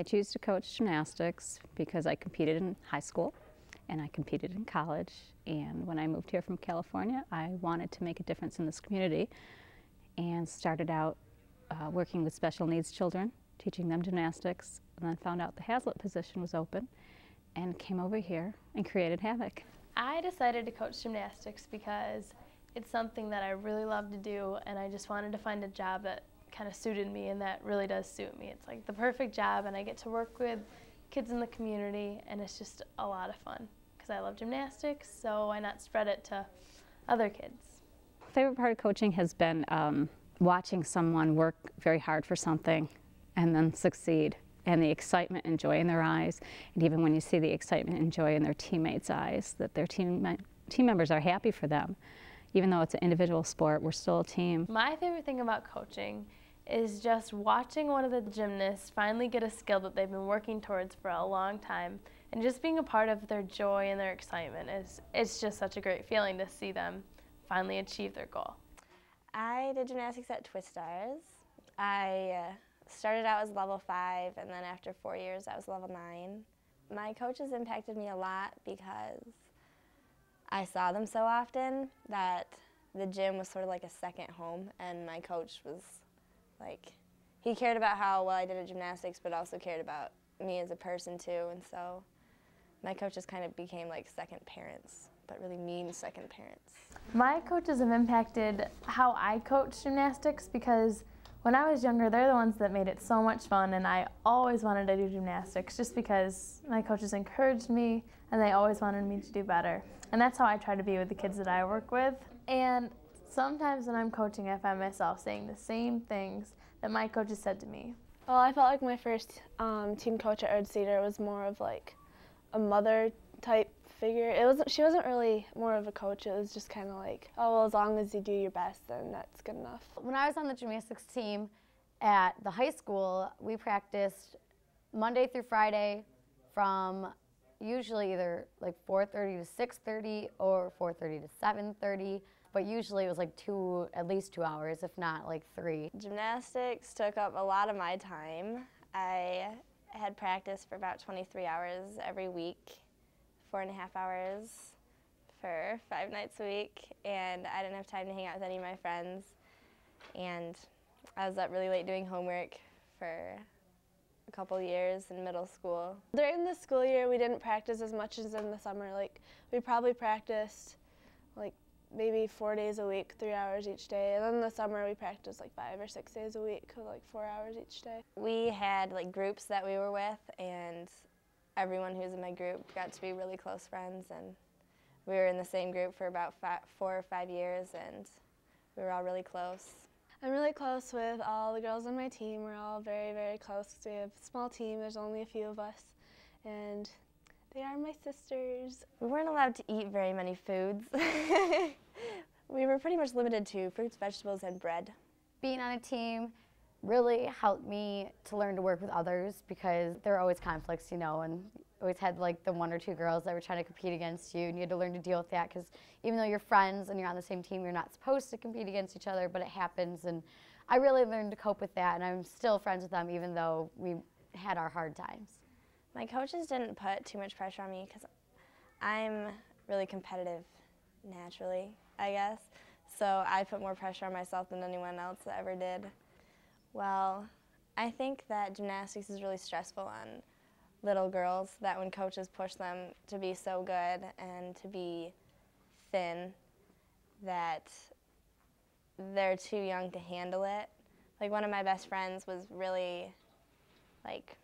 I choose to coach gymnastics because I competed in high school and I competed in college. And when I moved here from California, I wanted to make a difference in this community and started out working with special needs children, teaching them gymnastics, and then found out the Hazlitt position was open and came over here and created havoc. I decided to coach gymnastics because it's something that I really love to do, and I just wanted to find a job that kind of suited me, and that really does suit me. It's like the perfect job, and I get to work with kids in the community, and it's just a lot of fun because I love gymnastics, so why not spread it to other kids? Favorite part of coaching has been watching someone work very hard for something and then succeed, and the excitement and joy in their eyes, and even when you see the excitement and joy in their teammates' eyes, that their team members are happy for them. Even though it's an individual sport, we're still a team. My favorite thing about coaching is just watching one of the gymnasts finally get a skill that they've been working towards for a long time, and just being a part of their joy and their excitement it's just such a great feeling to see them finally achieve their goal. I did gymnastics at Twistars. I started out as level 5, and then after 4 years I was level 9. My coaches impacted me a lot because I saw them so often that the gym was sort of like a second home, and my coach was like, he cared about how well I did at gymnastics, but also cared about me as a person too, and so my coaches kind of became like second parents, but really mean second parents. My coaches have impacted how I coach gymnastics because when I was younger, they're the ones that made it so much fun, and I always wanted to do gymnastics just because my coaches encouraged me and they always wanted me to do better. And that's how I try to be with the kids that I work with. And sometimes when I'm coaching, I find myself saying the same things that my coaches said to me. Well, I felt like my first team coach at Erd Cedar was more of like a mother type figure. She wasn't really more of a coach. It was just kind of like, oh, well, as long as you do your best, then that's good enough. When I was on the gymnastics team at the high school, we practiced Monday through Friday from usually either like 4:30 to 6:30 or 4:30 to 7:30, but usually it was like at least 2 hours, if not like 3. Gymnastics took up a lot of my time. I had practice for about 23 hours every week, 4.5 hours for 5 nights a week, and I didn't have time to hang out with any of my friends, and I was up really late doing homework for a couple years in middle school. During the school year, we didn't practice as much as in the summer. Like, we probably practiced like maybe 4 days a week, 3 hours each day, and then in the summer we practiced like 5 or 6 days a week, like 4 hours each day. We had like groups that we were with, and everyone who was in my group got to be really close friends, and we were in the same group for about 4 or 5 years, and we were all really close. I'm really close with all the girls on my team. We're all very, very close. We have a small team. There's only a few of us, and they are my sisters. We weren't allowed to eat very many foods. We were pretty much limited to fruits, vegetables, and bread. Being on a team really helped me to learn to work with others because there were always conflicts, you know, and always had like the 1 or 2 girls that were trying to compete against you, and you had to learn to deal with that because even though you're friends and you're on the same team, you're not supposed to compete against each other, but it happens, and I really learned to cope with that, and I'm still friends with them even though we had our hard times. My coaches didn't put too much pressure on me because I'm really competitive naturally, I guess, so I put more pressure on myself than anyone else ever did. Well, I think that gymnastics is really stressful on little girls, that when coaches push them to be so good and to be thin, that they're too young to handle it. Like, one of my best friends was really like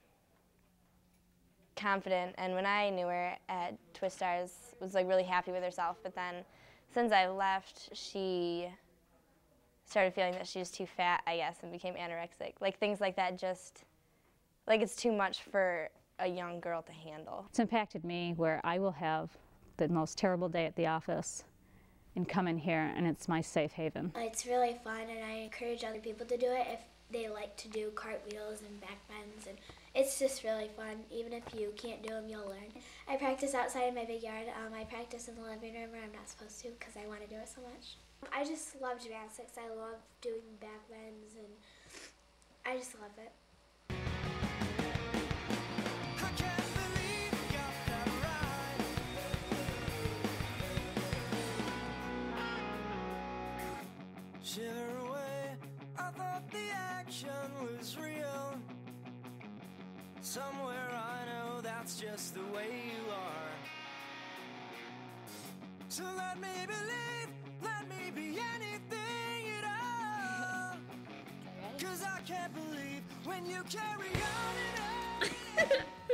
confident, and when I knew her at Twistars, was like really happy with herself, but then since I left, she started feeling that she was too fat, I guess, and became anorexic. Like, things like that, just like it's too much for a young girl to handle. It's impacted me where I will have the most terrible day at the office and come in here and it's my safe haven. It's really fun, and I encourage other people to do it if they like to do cartwheels and back bends, and it's just really fun. Even if you can't do them, you'll learn. I practice outside in my big yard. I practice in the living room where I'm not supposed to because I want to do it so much. I just love gymnastics. I love doing back bends, and I just love it. shiver away. I thought the action was real. Somewhere I know that's just the way you are. So let me believe, let me be anything at all. 'Cause I can't believe when you carry on and on.